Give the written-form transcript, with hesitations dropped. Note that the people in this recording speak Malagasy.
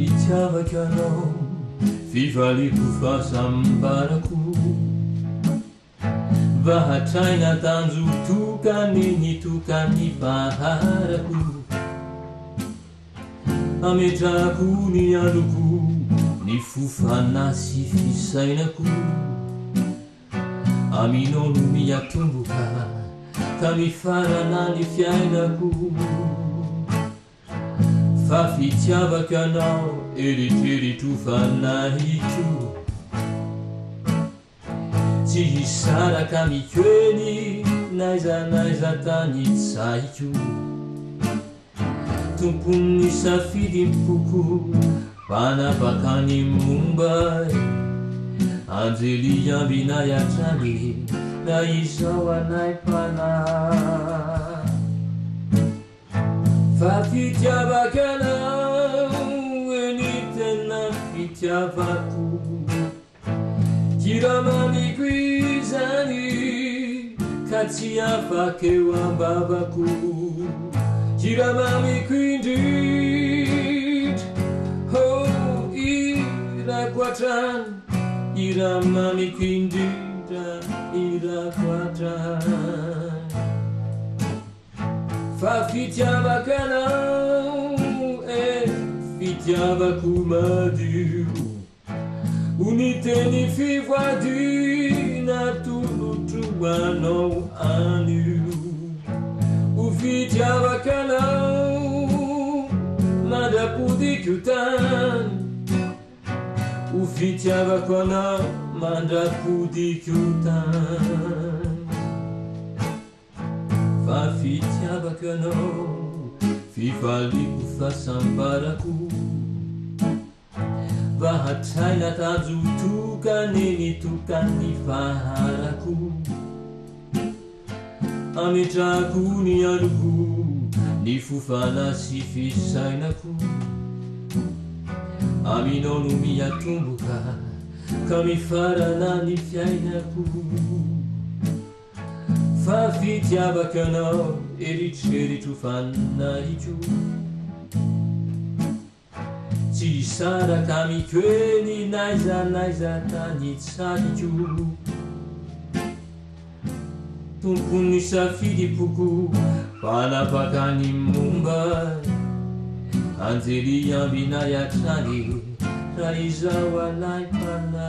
fitiavaka anao fivaliko fahasambarako vahatraina tanjo tokany ny tokany faharako ametrako ny androko ny fofana sy fisainako aminao no miatomboka ka mifarana ny fiainako fa fitiavaka anao eritreritro fanahiko tsy hisaraka mikoeny naizanaiza tany tsaiko tompony safidy mpoko panapakany momba anjely ambinay atrany na izao anay pana fa fitiavaka anao eny tena fitiavako kiramamiko izany ka tsy afakeo ambavako kiramamiko indrindra irako atrany iramamiko indrindra irako atrany fa fitiavaka anao fitiavako madio uniteny fivoadina tolotro anao anio ufitiavaka anao mandrapodiko tany ufitiavako anao mandrapodiko tany fa fitiavaka anao fifaliko fahasambarako vahatraina tanjo tokany ny tokany faharako ametrako ny androko ny fofana sy fisainako aminao no miatomboka ka mifarana ny fiainako fa fitiavaka anao eritreritro fanahiko tsy saraka mikoeny naizanaiza tany tsaiko tompony safidy poko panapakany momba anjely ambinay atrany raha izao anay pana